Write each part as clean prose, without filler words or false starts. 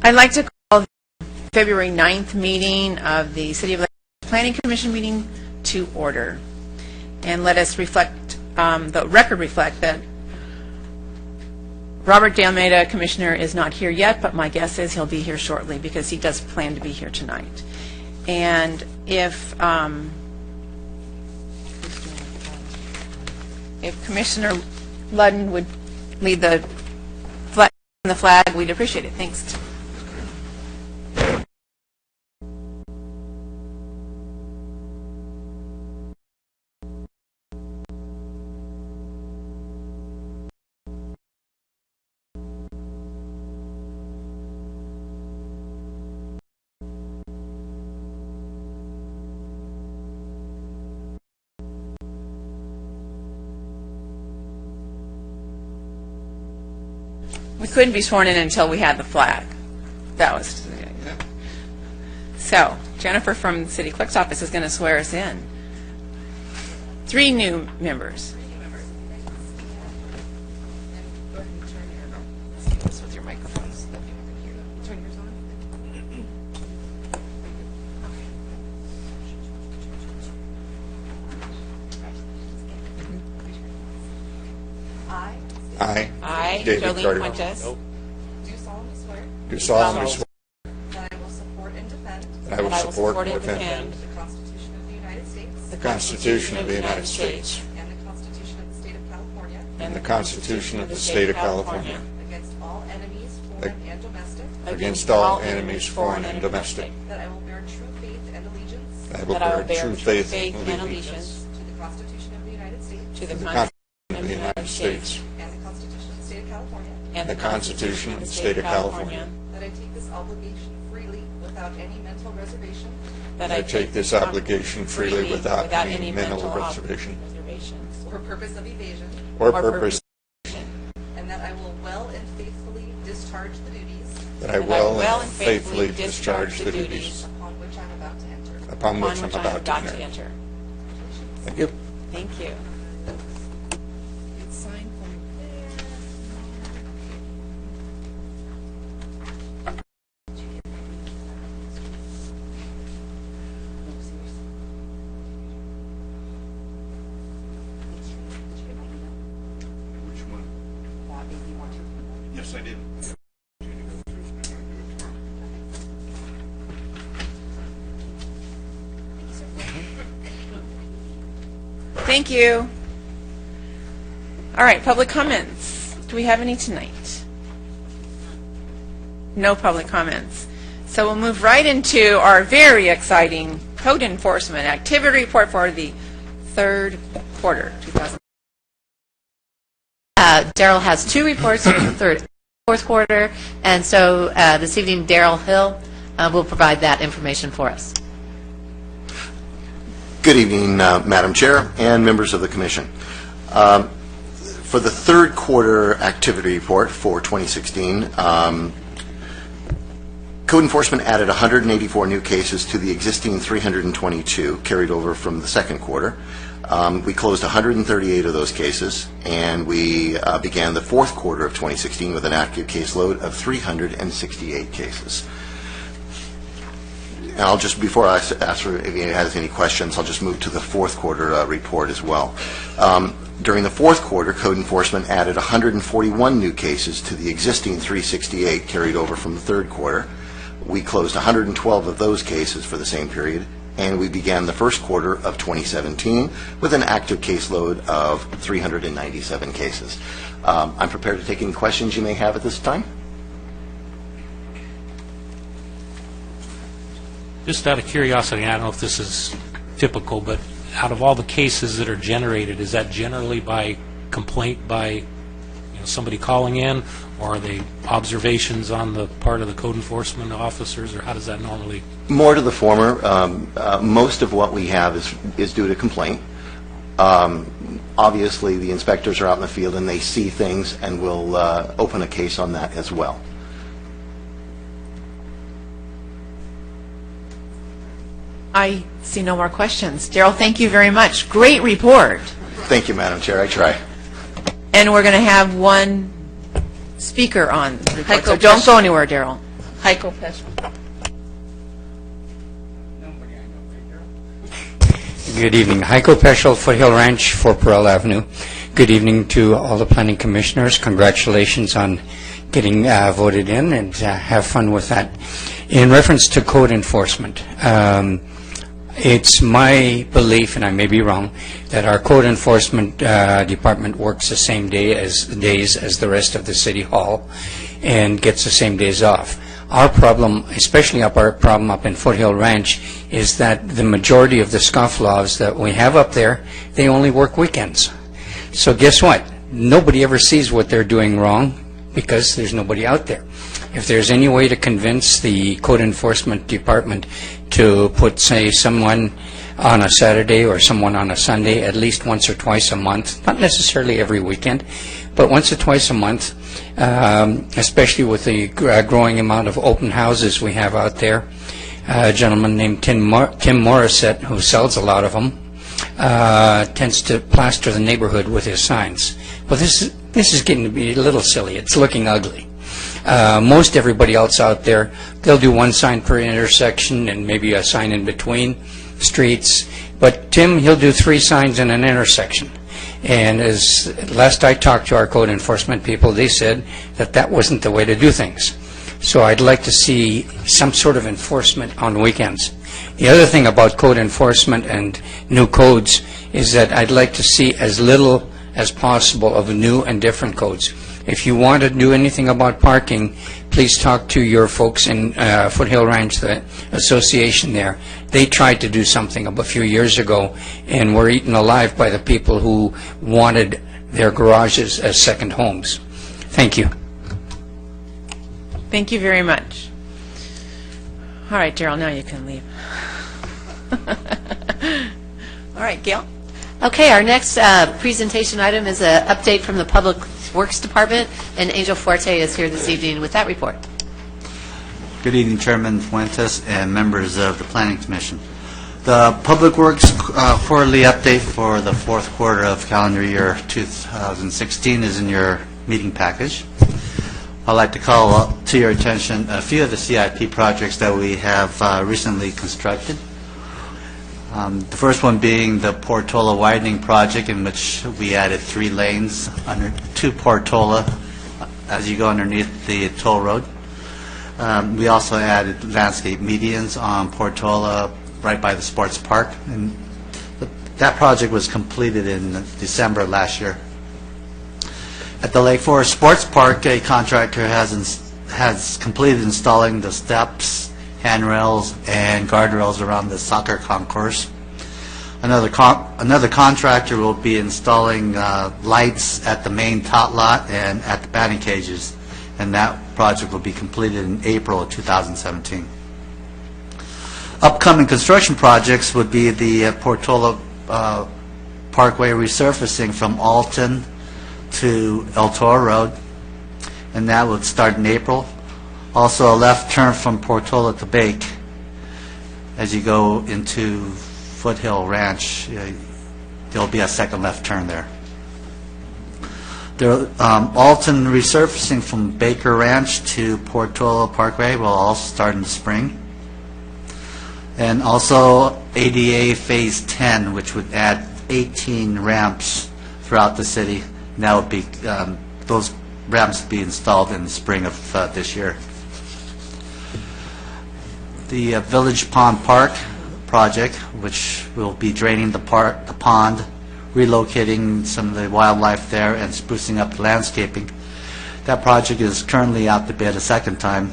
I'd like to call the February 9th meeting of the City of Lake Planning Commission meeting to order. And let us reflect, the record reflect that Robert De Almeida, Commissioner, is not here yet, but my guess is he'll be here shortly because he does plan to be here tonight. And if Commissioner Ludden would lead the flag, we'd appreciate it. Thanks. We couldn't be sworn in until we had the flag. That was so. Jennifer from the City Clerk's office is going to swear us in. 3 new members. Go ahead and turn this with your microphones. Turn yours on. I, Jolene Fuentes, do solemnly swear do solemnly swear that I will support and defend that I will support and the defend Constitution of the United States the Constitution of the United States and the Constitution of the State of California and the Constitution of the State of California against all enemies, foreign and domestic, against all enemies, foreign and domestic, that I will bear true faith and allegiance that I will bear true faith and to allegiance the Constitution of the United States to the Constitution of the United States and the Constitution of the State of California, and the Constitution of the State of California, that I take this obligation freely without any mental reservation that I take this obligation freely without any mental reservation or purpose of evasion, or purpose, and that I will well and faithfully discharge the duties that I will and faithfully discharge the duties upon which I'm about to enter. upon which I'm about to enter. Thank you. Thank you. Yes, I did. Thank you. All right, public comments. Do we have any tonight? No public comments. So we'll move right into our very exciting code enforcement activity report for the third quarter, 2000. Daryl has 2 reports for the fourth quarter, and so this evening Daryl Hill will provide that information for us. Good evening, Madam Chair and members of the Commission. For the third quarter activity report for 2016, Code enforcement added 184 new cases to the existing 322 carried over from the second quarter. We closed 138 of those cases, and we began the fourth quarter of 2016 with an active caseload of 368 cases. And I'll just, before I ask for if anyone has any questions, I'll just move to the fourth quarter report as well. During the fourth quarter, code enforcement added 141 new cases to the existing 368 carried over from the third quarter. We closed 112 of those cases for the same period, and we began the first quarter of 2017 with an active caseload of 397 cases. I'm prepared to take any questions you may have at this time. Just out of curiosity, I don't know if this is typical, but out of all the cases that are generated, is that generally by complaint by somebody calling in, or are they observations on the part of the code enforcement officers, or how does that normally? More to the former. Most of what we have is due to complaint. Obviously, the inspectors are out in the field and they see things, and will open a case on that as well. I see no more questions. Daryl, thank you very much. Great report. Thank you, Madam Chair. I try. And we're going to have one speaker on the report, so don't go anywhere, Daryl. Heiko Peschel. Good evening. Heiko Peschel, Foothill Ranch, 4 Portola Avenue. Good evening to all the planning commissioners. Congratulations on getting voted in, and have fun with that. In reference to code enforcement, it's my belief, and I may be wrong, that our code enforcement department works the same days as the rest of the city hall and gets the same days off. Our problem, especially our problem up in Foothill Ranch, is that the majority of the scofflaws that we have up there, they only work weekends. So guess what? Nobody ever sees what they're doing wrong because there's nobody out there. If there's any way to convince the code enforcement department to put, say, someone on a Saturday or someone on a Sunday at least once or twice a month, not necessarily every weekend, but once or twice a month, especially with the growing amount of open houses we have out there. A gentleman named Tim Morissette, who sells a lot of them, tends to plaster the neighborhood with his signs. Well, this is getting to be a little silly. It's looking ugly. Most everybody else out there, they'll do one sign per intersection and maybe a sign in between streets. But Tim, he'll do 3 signs in an intersection. And as last I talked to our code enforcement people, they said that that wasn't the way to do things. So I'd like to see some sort of enforcement on weekends. The other thing about code enforcement and new codes is that I'd like to see as little as possible of new and different codes. If you want to do anything about parking, please talk to your folks in Foothill Ranch, the association there. They tried to do something a few years ago and were eaten alive by the people who wanted their garages as second homes. Thank you. Thank you very much. All right, Daryl, now you can leave. All right, Gail? Okay, our next presentation item is an update from the Public Works Department, and Angel Forte is here this evening with that report. Good evening, Chairman Fuentes and members of the Planning Commission. The Public Works quarterly update for the 4th quarter of calendar year 2016 is in your meeting package. I'd like to call to your attention a few of the CIP projects that we have recently constructed. The first one being the Portola Widening project, in which we added 3 lanes to Portola as you go underneath the toll road. We also added landscape medians on Portola right by the sports park, and that project was completed in December last year. At the Lake Forest Sports Park, a contractor has completed installing the steps, handrails, and guardrails around the soccer concourse. Another contractor will be installing lights at the main tot lot and at the batting cages, and that project will be completed in April of 2017. Upcoming construction projects would be the Portola Parkway resurfacing from Alton to El Toro Road, and that would start in April. Also a left turn from Portola to Bake. As you go into Foothill Ranch, there'll be a second left turn there. Alton resurfacing from Baker Ranch to Portola Parkway will also start in the spring. And also ADA Phase 10, which would add 18 ramps throughout the city. And that would be, those ramps will be installed in the spring of this year. The Village Pond Park project, which will be draining the pond, relocating some of the wildlife there, and sprucing up the landscaping. That project is currently out to bid a second time.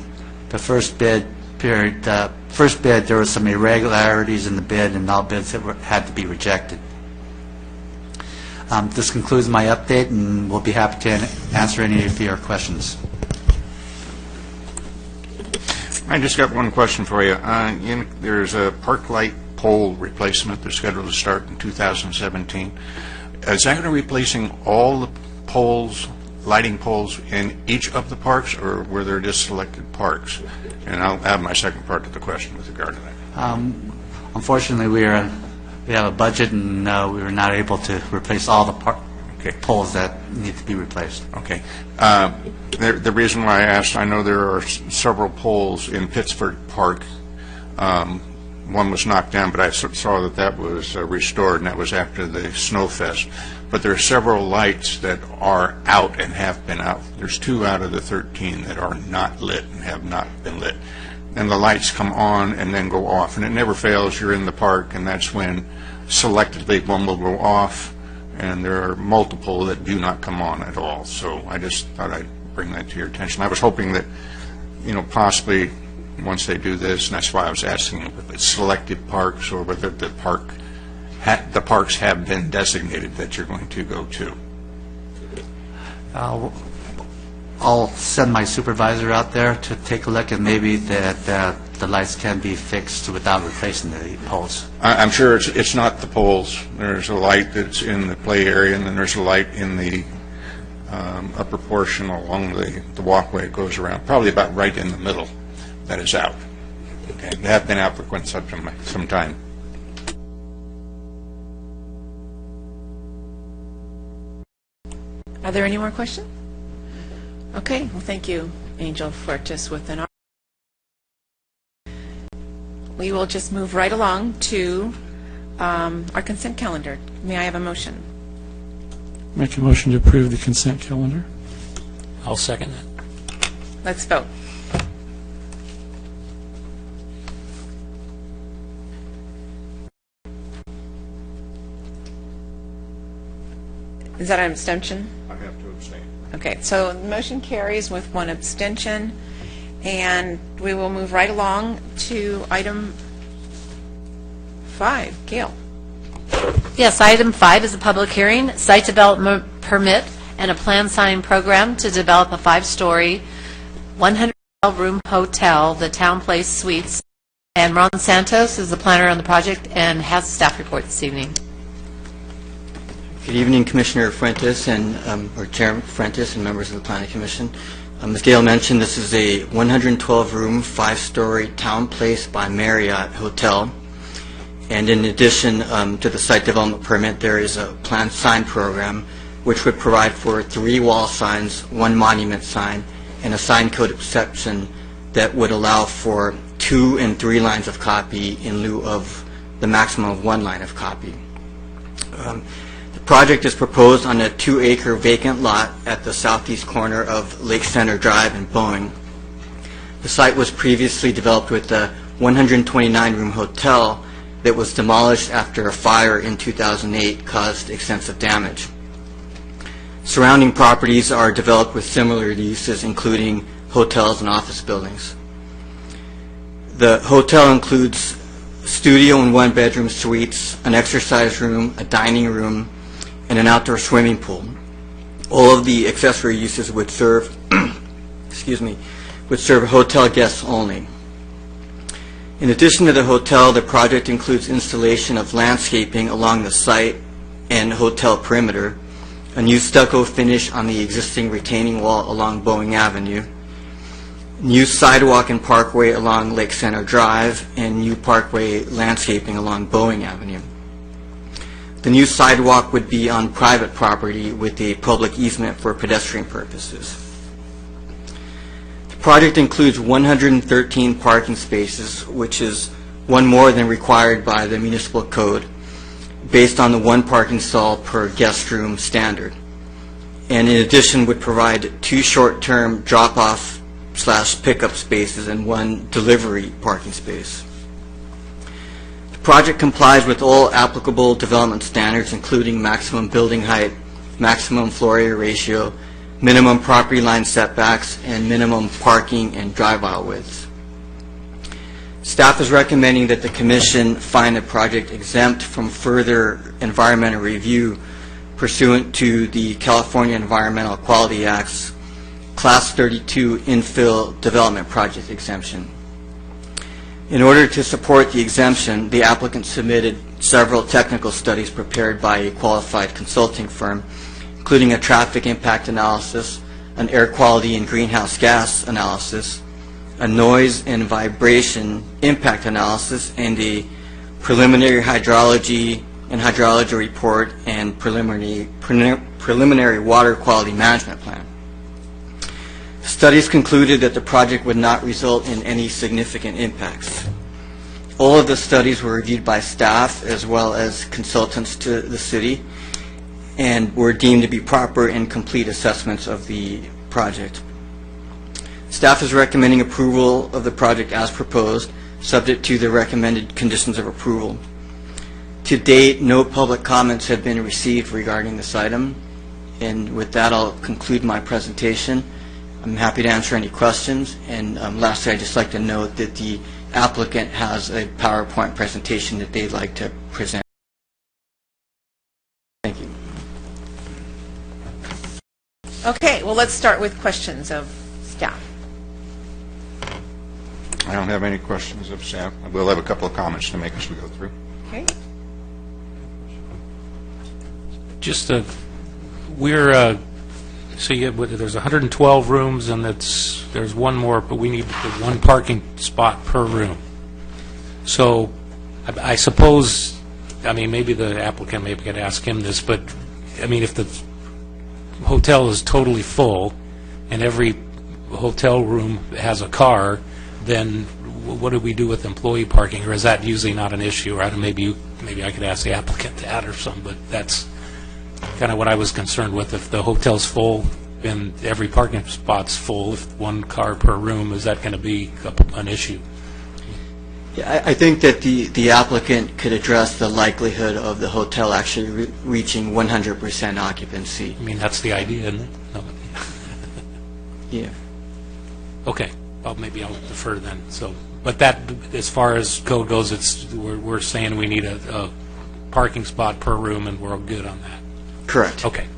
The first bid there were some irregularities in the bid, and all bids had to be rejected. This concludes my update, and we'll be happy to answer any of your questions. I just got one question for you. There's a park light pole replacement that's scheduled to start in 2017. Is that going to be replacing all the poles, lighting poles in each of the parks, or were there just selected parks? And I'll have my second part to the question with regard to that. Unfortunately, we have a budget, and we were not able to replace all the Okay. poles that need to be replaced. Okay. The reason why I asked, I know there are several poles in Pittsburgh Park. One was knocked down, but I saw that that was restored, and that was after the Snow Fest. But there are several lights that are out and have been out. There's 2 out of the 13 that are not lit and have not been lit. And the lights come on and then go off, and it never fails. You're in the park, and that's when selectively one will go off, and there are multiple that do not come on at all. So I just thought I'd bring that to your attention. I was hoping that, possibly once they do this, and that's why I was asking if it's selected parks or whether the parks have been designated that you're going to go to. I'll send my supervisor out there to take a look, and maybe that the lights can be fixed without replacing the poles. I'm sure it's not the poles. There's a light that's in the play area, and then there's a light in the upper portion along the walkway. It goes around, probably about right in the middle, that is out. Okay, they have been out for quite some time. Are there any more questions? Okay, well, thank you, Angel Fortis with an R. We will just move right along to our consent calendar. May I have a motion? Make a motion to approve the consent calendar. I'll second that. Let's vote. Is that an abstention? I have to abstain. Okay, so the motion carries with 1 abstention, and we will move right along to item 5. Gail. Yes, item 5 is a public hearing, site development permit, and a plan signing program to develop a 5-story, 112-room hotel, the Town Place Suites. And Ron Santos is the planner on the project and has a staff report this evening. Good evening, Commissioner Fuentes or Chairman Fuentes and members of the Planning Commission. As Gail mentioned, this is a 112-room, 5-story Town Place by Marriott hotel. And in addition to the site development permit, there is a plan sign program which would provide for 3 wall signs, 1 monument sign, and a sign code exception that would allow for 2 and 3 lines of copy in lieu of the maximum of 1 line of copy. The project is proposed on a 2-acre vacant lot at the southeast corner of Lake Center Drive in Boeing. The site was previously developed with a 129-room hotel that was demolished after a fire in 2008 caused extensive damage. Surrounding properties are developed with similar uses, including hotels and office buildings. The hotel includes studio and 1-bedroom suites, an exercise room, a dining room, and an outdoor swimming pool. All of the accessory uses would serve, would serve hotel guests only. In addition to the hotel, the project includes installation of landscaping along the site and hotel perimeter, a new stucco finish on the existing retaining wall along Boeing Avenue, new sidewalk and parkway along Lake Center Drive, and new parkway landscaping along Boeing Avenue. The new sidewalk would be on private property with a public easement for pedestrian purposes. The project includes 113 parking spaces, which is 1 more than required by the municipal code, based on the 1 parking stall per guest room standard. And in addition would provide 2 short-term drop-off/pickup spaces and 1 delivery parking space. The project complies with all applicable development standards, including maximum building height, maximum floor area ratio, minimum property line setbacks, and minimum parking and drive aisle widths. Staff is recommending that the Commission find the project exempt from further environmental review pursuant to the California Environmental Quality Act's Class 32 Infill Development Project Exemption. In order to support the exemption, the applicant submitted several technical studies prepared by a qualified consulting firm, including a traffic impact analysis, an air quality and greenhouse gas analysis, a noise and vibration impact analysis, and a preliminary hydrology report and preliminary preliminary water quality management plan. Studies concluded that the project would not result in any significant impacts. All of the studies were reviewed by staff as well as consultants to the city and were deemed to be proper and complete assessments of the project. Staff is recommending approval of the project as proposed, subject to the recommended conditions of approval. To date, no public comments have been received regarding this item, and with that, I'll conclude my presentation. I'm happy to answer any questions, and lastly, I'd just like to note that the applicant has a PowerPoint presentation that they'd like to present. Thank you. Okay, well, let's start with questions of staff. I don't have any questions of staff. We'll have a couple of comments to make as we go through. Okay. Just so there's 112 rooms, and there's one more, but we need one parking spot per room. So I suppose, I mean, maybe the applicant, maybe I could ask him this, but, I mean, if the hotel is totally full and every hotel room has a car, then what do we do with employee parking, or is that usually not an issue? Or maybe I could ask the applicant that or something, but that's kind of what I was concerned with. If the hotel's full and every parking spot's full, if one car per room, is that going to be an issue? Yeah, I think that the applicant could address the likelihood of the hotel actually reaching 100% occupancy. I mean, that's the idea, isn't it? No. Yeah. Okay. Well, maybe I'll defer then. So, but that, as far as code goes, we're saying we need a parking spot per room, and we're all good on that. Correct. Okay.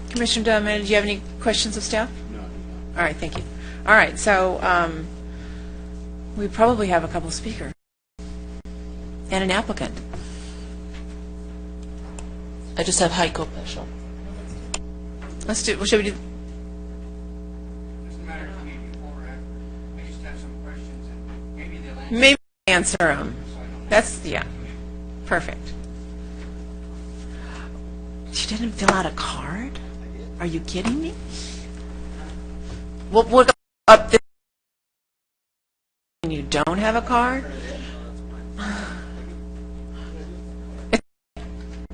Commissioner Dunn, do you have any questions of staff? No. All right, thank you. All right, so we probably have a couple speakers and an applicant. I just have Heiko Peschel. Let's do, should we do? Doesn't matter to me before or after. I just have some questions, and maybe they'll answer. Maybe answer them. That's, yeah, perfect. She didn't fill out a card? Are you kidding me? We'll go up this. You don't have a card?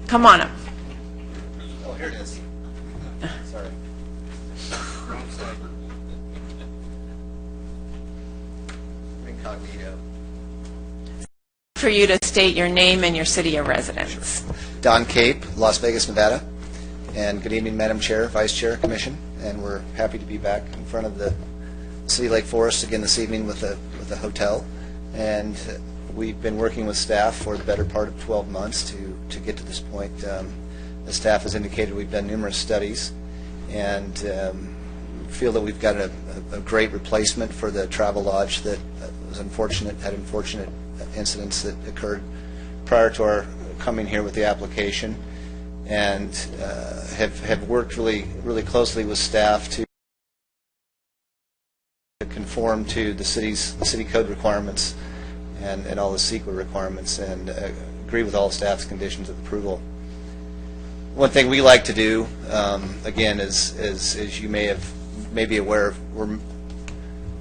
Come on up. Oh, here it is. Sorry. Wrong side. Incognito. For you to state your name and your city of residence. Don Cape, Las Vegas, Nevada. And good evening, Madam Chair, Vice Chair, Commission. And we're happy to be back in front of the City Lake Forest again this evening with the hotel. And we've been working with staff for the better part of 12 months to get to this point. The staff has indicated we've done numerous studies and feel that we've got a great replacement for the travel lodge that was had unfortunate incidents that occurred prior to our coming here with the application, and have worked really closely with staff to conform to the city code requirements and all the CEQA requirements, and agree with all staff's conditions of approval. One thing we like to do, again, is you may be aware of,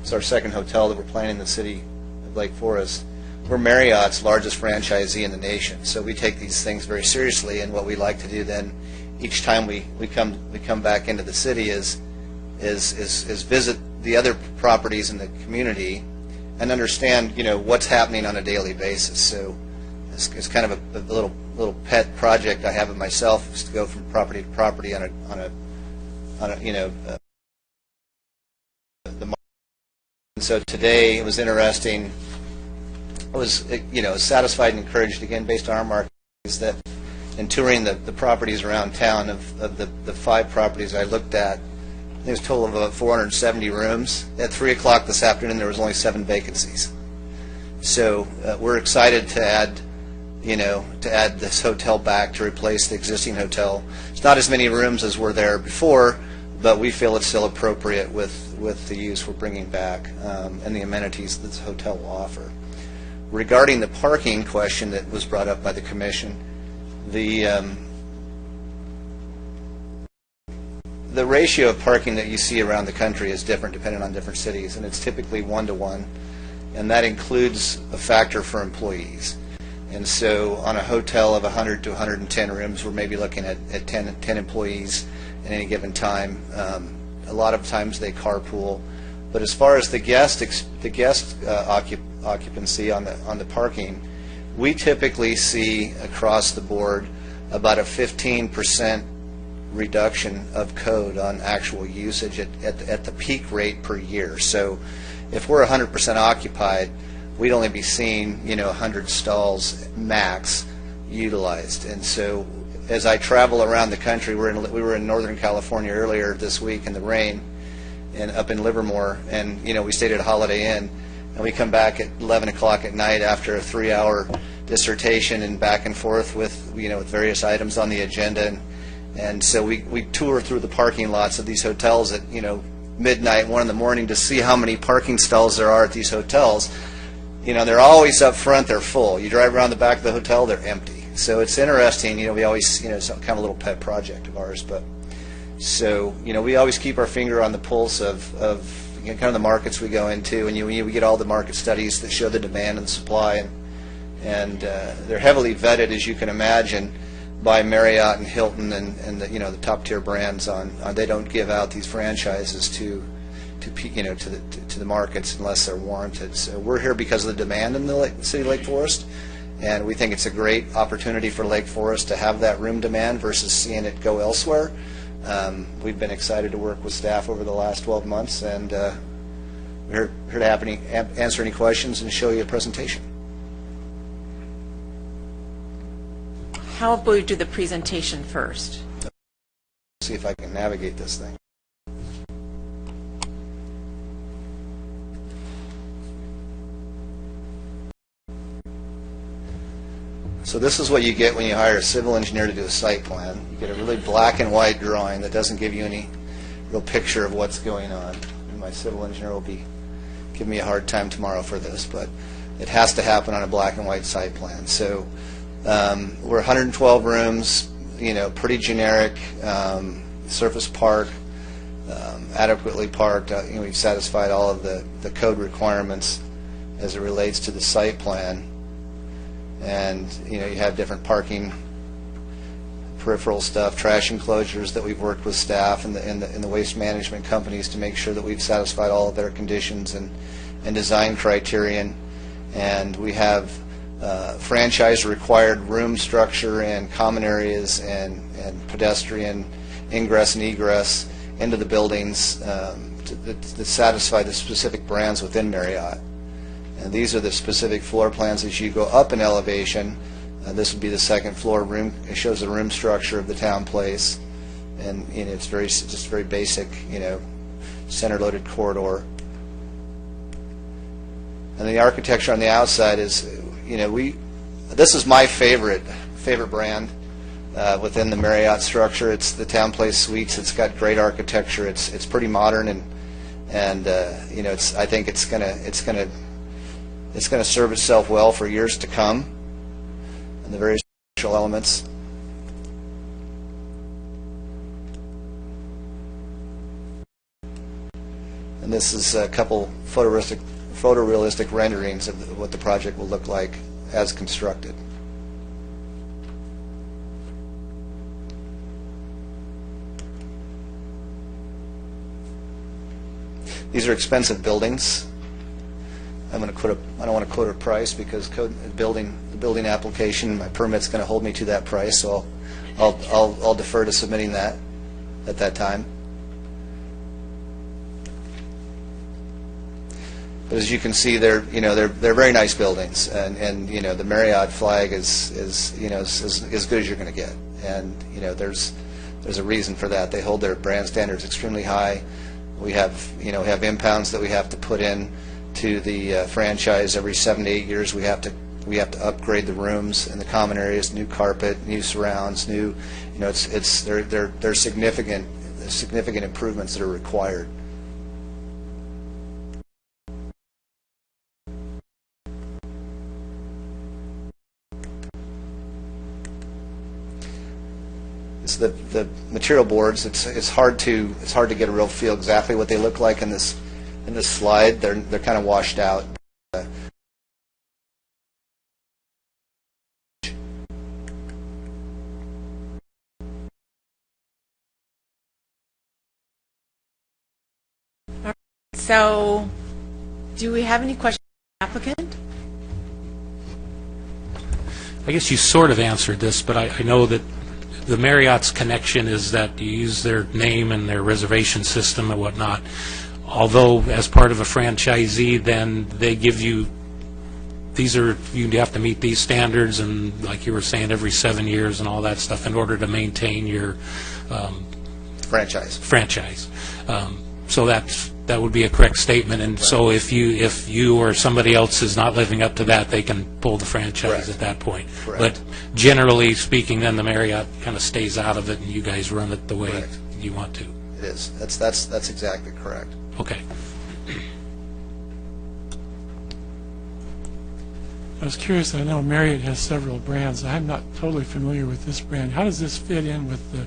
it's our second hotel that we're planning in the city of Lake Forest. We're Marriott's largest franchisee in the nation, so we take these things very seriously. And what we like to do then, each time we come back into the city, is visit the other properties in the community and understand, what's happening on a daily basis. So it's kind of a little pet project I have of myself, is to go from property to property on a and so today it was interesting. I was satisfied and encouraged again based on our market, is that in touring the properties around town, of the 5 properties I looked at, I think it was a total of about 470 rooms. At 3 o'clock this afternoon, there was only 7 vacancies. So we're excited to add this hotel back to replace the existing hotel. It's not as many rooms as were there before, but we feel it's still appropriate with the use we're bringing back and the amenities that this hotel will offer. Regarding the parking question that was brought up by the commission, the ratio of parking that you see around the country is different depending on different cities, and it's typically 1-to-1, and that includes a factor for employees. And so on a hotel of 100 to 110 rooms, we're maybe looking at 10 employees at any given time. A lot of times they carpool. But as far as the guest occupancy on the parking, we typically see across the board about a 15% reduction of code on actual usage at the peak rate per year. So if we're 100% occupied, we'd only be seeing 100 stalls max utilized. And so as I travel around the country, we were in Northern California earlier this week in the rain, and up in Livermore, and we stayed at a Holiday Inn, and we come back at 11 o'clock at night after a 3-hour dissertation and back and forth with with various items on the agenda, and so we tour through the parking lots of these hotels at midnight, 1 in the morning, to see how many parking stalls there are at these hotels. They're always up front, they're full. You drive around the back of the hotel, they're empty. So it's interesting. We always it's some kind of little pet project of ours, but. So, we always keep our finger on the pulse of kind of the markets we go into, and we get all the market studies that show the demand and the supply, and they're heavily vetted, as you can imagine, by Marriott and Hilton and the top tier brands. They don't give out these franchises to the markets unless they're warranted. So we're here because of the demand in the city of Lake Forest, and we think it's a great opportunity for Lake Forest to have that room demand versus seeing it go elsewhere. We've been excited to work with staff over the last 12 months, and we're here to answer any questions and show you a presentation. How about we do the presentation first? See if I can navigate this thing. So this is what you get when you hire a civil engineer to do a site plan. You get a really black and white drawing that doesn't give you any real picture of what's going on. And my civil engineer will be giving me a hard time tomorrow for this, but it has to happen on a black and white site plan. So we're 112 rooms, pretty generic, surface park, adequately parked. We've satisfied all of the code requirements as it relates to the site plan. And you have different parking, peripheral stuff, trash enclosures that we've worked with staff and the waste management companies to make sure that we've satisfied all of their conditions and design criterion. And we have franchise required room structure and common areas and pedestrian ingress and egress into the buildings to satisfy the specific brands within Marriott. And these are the specific floor plans as you go up in elevation. This would be the second floor room. It shows the room structure of the town place, and it's just very basic, center-loaded corridor. And the architecture on the outside is, this is my favorite brand within the Marriott structure. It's the Town Place Suites. It's got great architecture. It's pretty modern, and I think it's gonna serve itself well for years to come, and the various structural elements. And this is a couple photorealistic renderings of what the project will look like as constructed. These are expensive buildings. I don't want to quote a price because the building application, my permit's going to hold me to that price, so I'll defer to submitting that at that time. But as you can see, they're very nice buildings, and the Marriott flag is as good as you're going to get, and there's a reason for that. They hold their brand standards extremely high. We have impounds that we have to put in to the franchise every 7 to 8 years. We have to upgrade the rooms and the common areas, new carpet, new surrounds, new. They're significant improvements that are required. This the material boards, it's hard to get a real feel exactly what they look like in this slide. They're kind of washed out. So, do we have any questions for the applicant? I guess you sort of answered this, but I know that the Marriott's connection is that you use their name and their reservation system and whatnot. Although, as part of a franchisee, then they give you, you have to meet these standards, and like you were saying, every 7 years and all that stuff in order to maintain your Franchise. So that would be a correct statement, and so if you or somebody else is not living up to that, they can pull the franchise Correct. at that point. Correct. But generally speaking, then the Marriott kind of stays out of it, and you guys run it the way Correct. you want to. It is. That's exactly correct. Okay. I was curious, I know Marriott has several brands. I'm not totally familiar with this brand. How does this fit in with the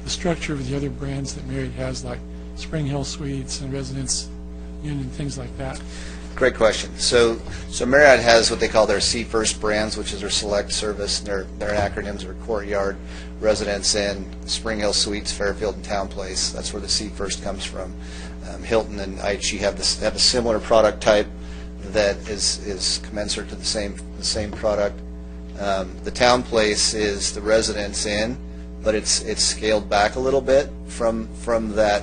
structure of the other brands that Marriott has, like Spring Hill Suites and Residence Inn and things like that? Great question. So Marriott has what they call their C First brands, which is their select service. Their acronyms are Courtyard, Residence Inn, Spring Hill Suites, Fairfield, and Town Place. That's where the C First comes from. Hilton and IHG have a similar product type that is commensurate to the same product. The Town Place is the Residence Inn, but it's scaled back a little bit from that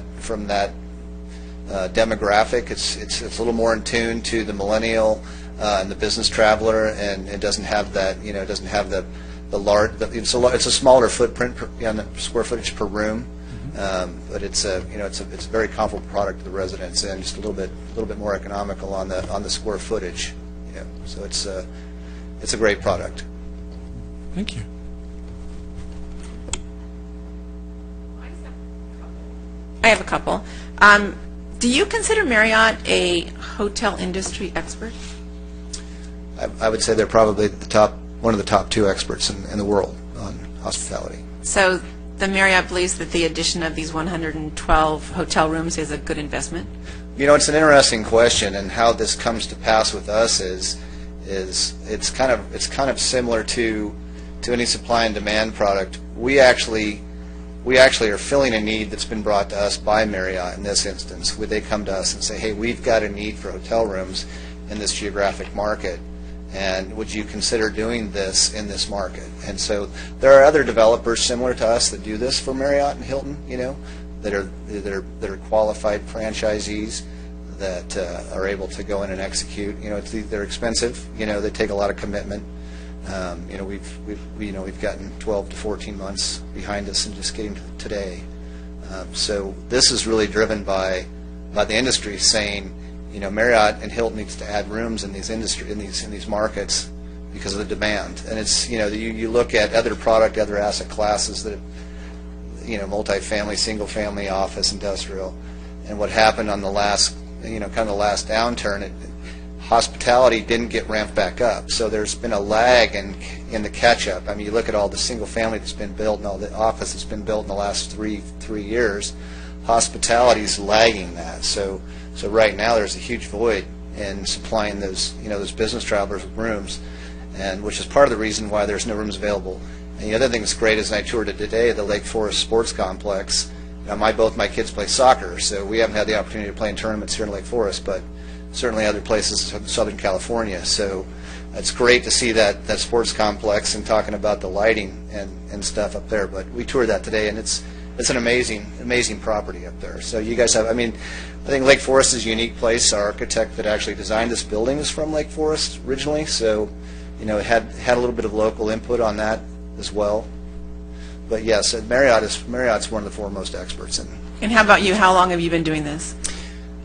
demographic. It's a little more in tune to the millennial and the business traveler, and it doesn't have that, it doesn't have the large. It's a smaller footprint on the square footage per room, but it's a very comparable product to the Residence Inn, just a little bit more economical on the square footage. So it's a great product. Thank you. I have a couple. Do you consider Marriott a hotel industry expert? I would say they're probably one of the top two experts in the world on hospitality. So the Marriott believes that the addition of these 112 hotel rooms is a good investment? It's an interesting question, and how this comes to pass with us is it's kind of similar to any supply and demand product. We actually are filling a need that's been brought to us by Marriott in this instance. Would they come to us and say, hey, we've got a need for hotel rooms in this geographic market, and would you consider doing this in this market? And so there are other developers similar to us that do this for Marriott and Hilton, that are qualified franchisees that are able to go in and execute. They're expensive. They take a lot of commitment. We've gotten 12 to 14 months behind us in just getting to today. So this is really driven by the industry saying, Marriott and Hilton needs to add rooms in these markets because of the demand. And it's you look at other asset classes that multifamily, single family, office, industrial, and what happened on the last the last downturn. Hospitality didn't get ramped back up, so there's been a lag in the catch-up. I mean, you look at all the single-family that's been built and all the office that's been built in the last three years. Hospitality's lagging that. So right now there's a huge void in supplying those business travelers with rooms, and which is part of the reason why there's no rooms available. And the other thing that's great is, I toured it today, the Lake Forest Sports Complex. Both my kids play soccer, so we haven't had the opportunity to play in tournaments here in Lake Forest, but certainly other places in Southern California. So it's great to see that sports complex and talking about the lighting and stuff up there. But we toured that today, and it's an amazing property up there. So you guys have, I think Lake Forest is a unique place. Our architect that actually designed this building is from Lake Forest originally, so it had a little bit of local input on that as well. But yes, Marriott's one of the foremost experts in. And how about you? How long have you been doing this?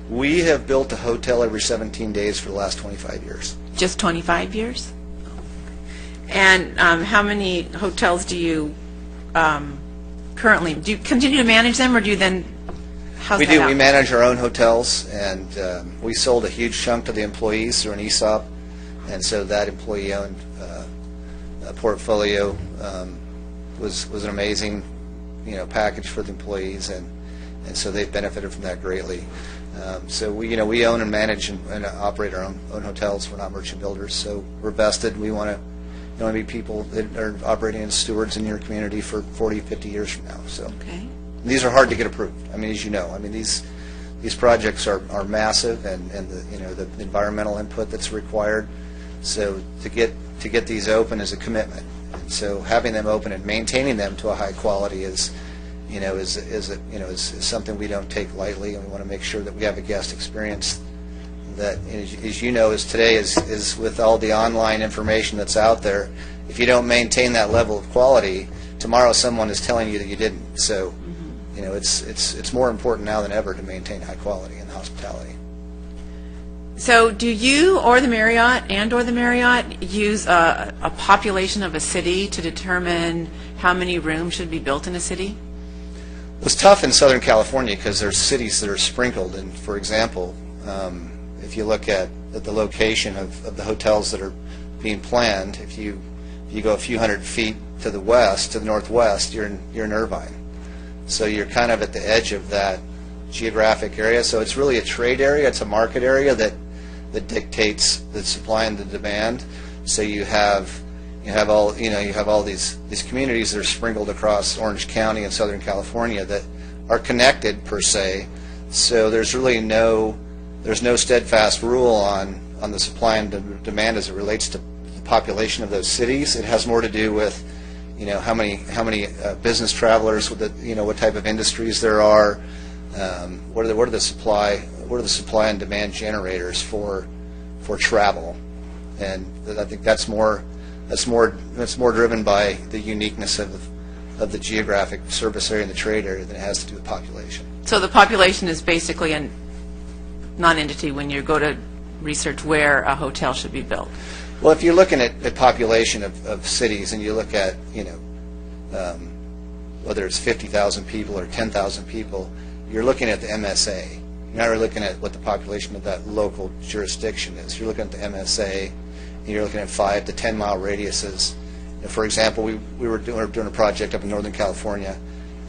We have built a hotel every 17 days for the last 25 years. Just 25 years? And how many hotels do you currently, do you continue to manage them, or do you then, how's We that do. out? We manage our own hotels, and we sold a huge chunk to the employees through an ESOP, and so that employee-owned portfolio was an amazing package for the employees, and so they've benefited from that greatly. So we own and manage and operate our own hotels. We're not merchant builders, so we're vested. We want to be people that are operating as stewards in your community for 40, 50 years from now. So Okay. these are hard to get approved. I mean, as you know, these projects are massive, and the environmental input that's required. So to get these open is a commitment. And so having them open and maintaining them to a high quality is something we don't take lightly, and we want to make sure that we have a guest experience that, as you know, today is with all the online information that's out there. If you don't maintain that level of quality, tomorrow someone is telling you that you didn't. So, it's more important now than ever to maintain high quality in hospitality. So do you or the Marriott use a population of a city to determine how many rooms should be built in a city? It's tough in Southern California because there's cities that are sprinkled. And for example, if you look at the location of the hotels that are being planned, if you go a few hundred feet to the west, to the northwest, you're in Irvine. So you're kind of at the edge of that geographic area. So it's really a trade area. It's a market area that dictates the supply and the demand. So you have all these communities that are sprinkled across Orange County and Southern California that are connected per se. So there's really no steadfast rule on the supply and demand as it relates to the population of those cities. It has more to do with how many business travelers, what type of industries there are, what are the supply and demand generators for travel, and I think that's more driven by the uniqueness of the geographic service area and the trade area than it has to do with population. So the population is basically a non-entity when you go to research where a hotel should be built. Well, if you're looking at population of cities and you look at whether it's 50,000 people or 10,000 people, you're looking at the MSA. You're not really looking at what the population of that local jurisdiction is. You're looking at the MSA, and you're looking at 5 to 10 mile radiuses. For example, we were doing a project up in Northern California,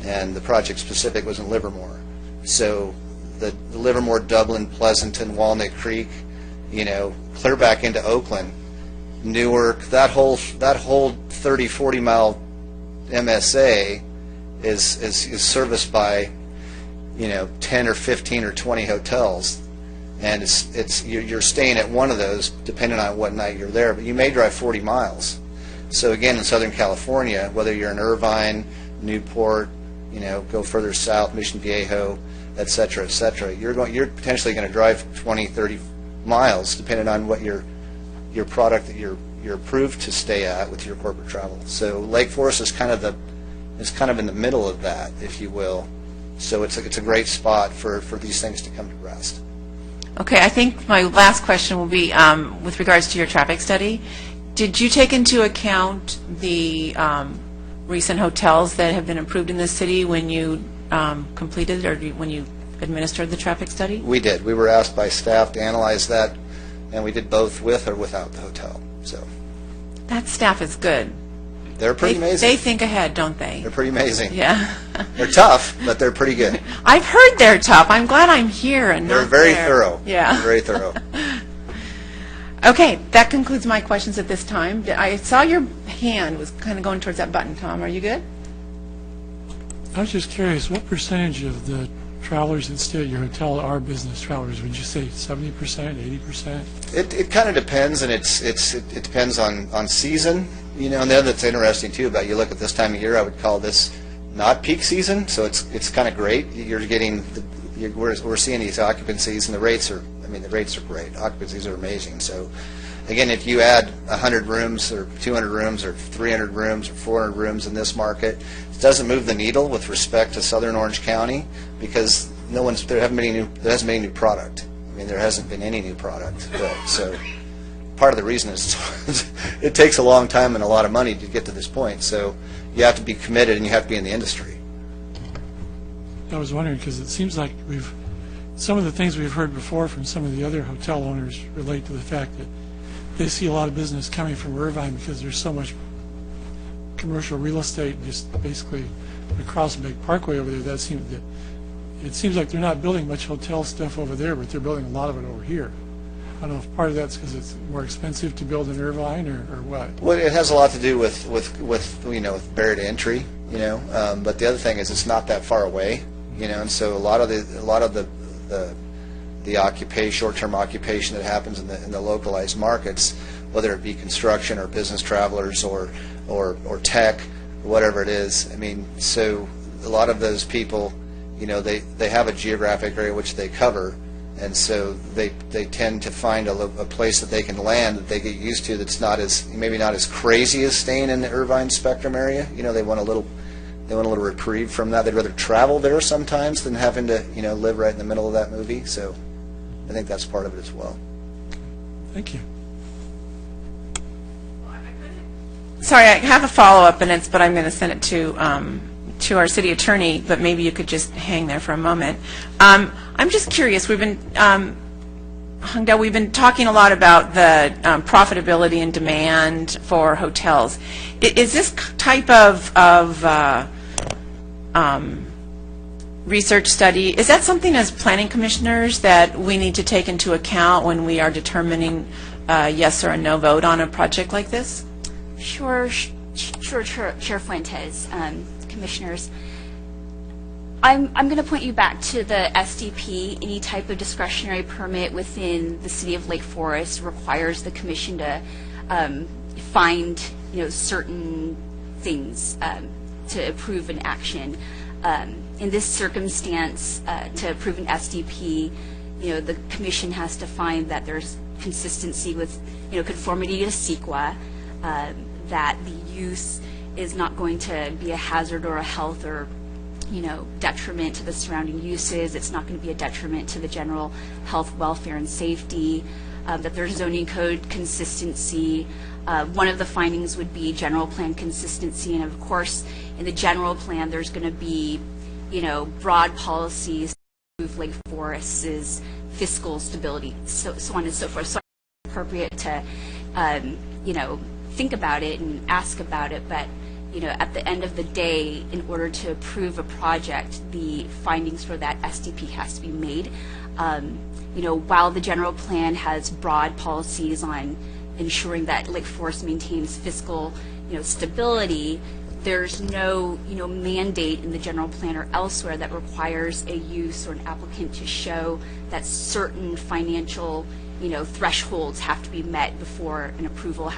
and the project specific was in Livermore. So the Livermore, Dublin, Pleasanton, Walnut Creek, clear back into Oakland, Newark, that whole 30, 40 mile MSA is serviced by 10 or 15 or 20 hotels, and you're staying at one of those depending on what night you're there, but you may drive 40 miles. So again, in Southern California, whether you're in Irvine, Newport, go further south, Mission Viejo, et cetera, you're potentially going to drive 20, 30 miles depending on what your product that you're approved to stay at with your corporate travel. So Lake Forest is kind of in the middle of that, if you will. So it's a great spot for these things to come to rest. Okay, I think my last question will be with regards to your traffic study. Did you take into account the recent hotels that have been approved in this city when you completed or when you administered the traffic study? We did. We were asked by staff to analyze that, and we did both with or without the hotel. So that staff is good. They're pretty amazing. They think ahead, don't they? They're pretty amazing. Yeah. They're tough, but they're pretty good. I've heard they're tough. I'm glad I'm here and they're not very there. thorough. Yeah. They're very thorough. Okay, that concludes my questions at this time. I saw your hand was kind of going towards that button, Tom. Are you good? I was just curious, what percentage of the travelers that stay at your hotel are business travelers? Would you say 70%, 80%? It kind of depends, and it depends on season. And the other that's interesting too about you look at this time of year, I would call this not peak season, so it's kind of great. You're getting we're seeing these occupancies, and the rates are great. Occupancies are amazing. So again, if you add 100 rooms or 200 rooms or 300 rooms or 400 rooms in this market, it doesn't move the needle with respect to Southern Orange County because there hasn't been any new product. I mean, there hasn't been any new product built. So part of the reason is it takes a long time and a lot of money to get to this point. So you have to be committed and you have to be in the industry. I was wondering because it seems like some of the things we've heard before from some of the other hotel owners relate to the fact that they see a lot of business coming from Irvine because there's so much commercial real estate just basically across Big Parkway over there, it seems like they're not building much hotel stuff over there, but they're building a lot of it over here. I don't know if part of that's because it's more expensive to build in Irvine or what. Well, it has a lot to do with with barrier to entry, but the other thing is it's not that far away, and so a lot of the short-term occupation that happens in the localized markets, whether it be construction or business travelers or tech, whatever it is. I mean, so a lot of those people, they have a geographic area which they cover, and so they tend to find a place that they can land that they get used to that's maybe not as crazy as staying in the Irvine Spectrum area. They want a little reprieve from that. They'd rather travel there sometimes than having to live right in the middle of that movie. So I think that's part of it as well. Thank you. Sorry, I have a follow-up, but I'm going to send it to our city attorney, but maybe you could just hang there for a moment. I'm just curious. We've been talking a lot about the profitability and demand for hotels. Is this type of research study, is that something as planning commissioners that we need to take into account when we are determining a yes or a no vote on a project like this? Sure, Chair Fuentes, commissioners. I'm going to point you back to the SDP. Any type of discretionary permit within the city of Lake Forest requires the commission to find certain things to approve an action. In this circumstance, to approve an SDP, the commission has to find that there's consistency with conformity to CEQA, that the use is not going to be a hazard or a health or detriment to the surrounding uses. It's not going to be a detriment to the general health, welfare, and safety, that there's zoning code consistency. One of the findings would be general plan consistency, and of course, in the general plan, there's going to be, broad policies to improve Lake Forest's fiscal stability, so on and so forth. So it's appropriate to, think about it and ask about it, but at the end of the day, in order to approve a project, the findings for that SDP has to be made. While the general plan has broad policies on ensuring that Lake Forest maintains fiscal, stability, there's no, mandate in the general plan or elsewhere that requires a use or an applicant to show that certain financial, thresholds have to be met before an approval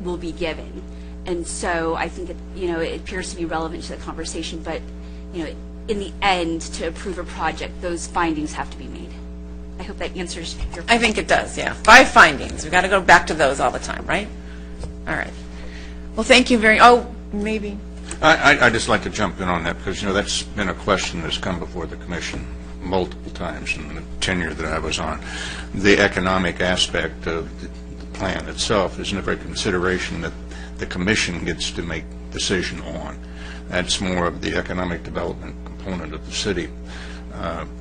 will be given. And so I think it appears to be relevant to the conversation, but in the end, to approve a project, those findings have to be made. I hope that answers your question. I think it does, yeah. 5 findings. We've got to go back to those all the time, right? All right. Well, thank you maybe. I'd just like to jump in on that because, that's been a question that's come before the commission multiple times in the tenure that I was on. The economic aspect of the plan itself isn't a very consideration that the commission gets to make decision on. That's more of the economic development component of the city.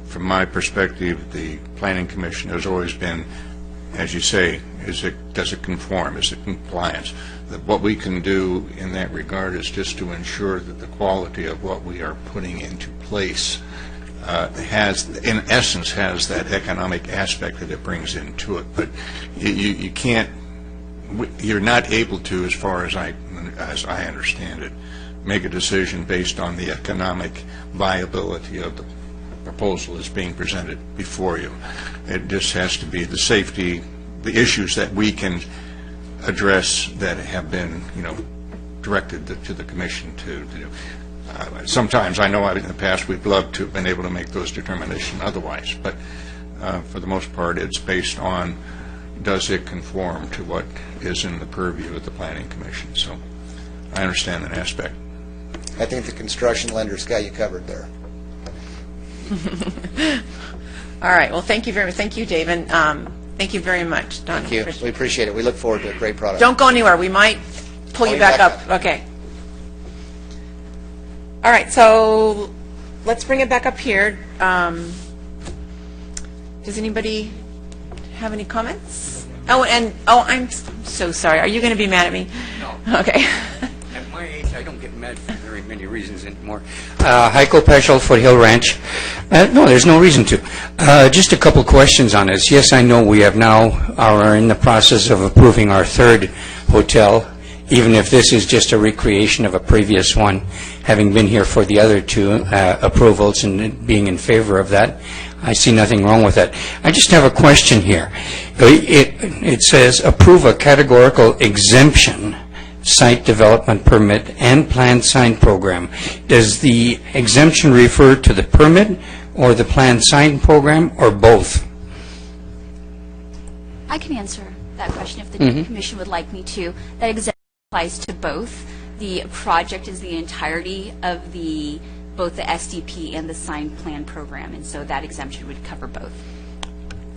From my perspective, the Planning Commission has always been, as you say, does it conform? Is it compliance? That what we can do in that regard is just to ensure that the quality of what we are putting into place in essence, has that economic aspect that it brings into it. But you can't, you're not able to, as far as I understand it, make a decision based on the economic viability of the proposal that's being presented before you. It just has to be the safety, the issues that we can address that have been, directed to the commission to do. Sometimes, I know in the past we'd love to have been able to make those determinations otherwise, but for the most part it's based on, does it conform to what is in the purview of the Planning Commission? So I understand that aspect. I think the construction lender's got you covered there. All right. Well, thank you very much. Thank you, Dave. And thank you very much, Don. Thank you. We appreciate it. We look forward to a great product. Don't go anywhere. We might pull you back up. Okay. All right. So let's bring it back up here. Does anybody have any comments? I'm so sorry. Are you going to be mad at me? No. Okay. At my age, I don't get mad. met for very many reasons anymore. Heiko Peschel, Foothill Ranch. No, there's no reason to. Just a couple questions on this. Yes, I know we have now are in the process of approving our third hotel, even if this is just a recreation of a previous one, having been here for the other two approvals and being in favor of that. I see nothing wrong with that. I just have a question here. It says approve a categorical exemption site development permit and planned sign program. Does the exemption refer to the permit or the planned sign program or both? I can answer that question if the commission would like me to. That exemption applies to both. The project is the entirety of both the SDP and the sign plan program, and so that exemption would cover both.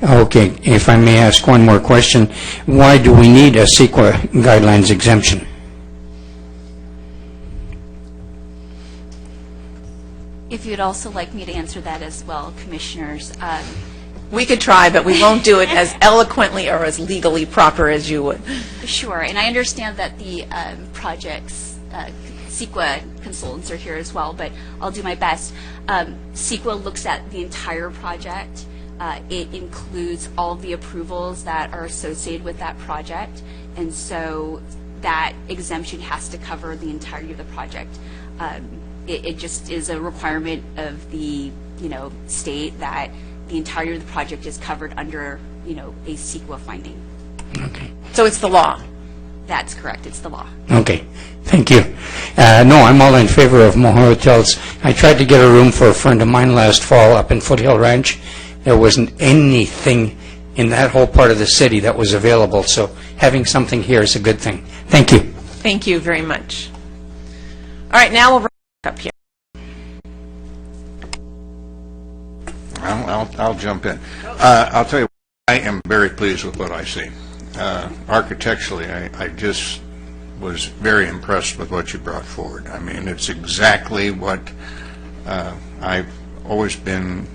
Okay, if I may ask one more question, why do we need a CEQA guidelines exemption? If you'd also like me to answer that as well, commissioners. We could try, but we won't do it as eloquently or as legally proper as you would. Sure, and I understand that the project's CEQA consultants are here as well, but I'll do my best. CEQA looks at the entire project. It includes all of the approvals that are associated with that project, and so that exemption has to cover the entirety of the project. It just is a requirement of the state that the entirety of the project is covered under a CEQA finding. Okay. So it's the law. That's correct. It's the law. Okay, thank you. No, I'm all in favor of more hotels. I tried to get a room for a friend of mine last fall up in Foothill Ranch. There wasn't anything in that whole part of the city that was available, so having something here is a good thing. Thank you. Thank you very much. All right, now we'll wrap up here. I'll jump in. I'll tell you, I am very pleased with what I see. Architecturally, I just was very impressed with what you brought forward. I mean, it's exactly what I've always been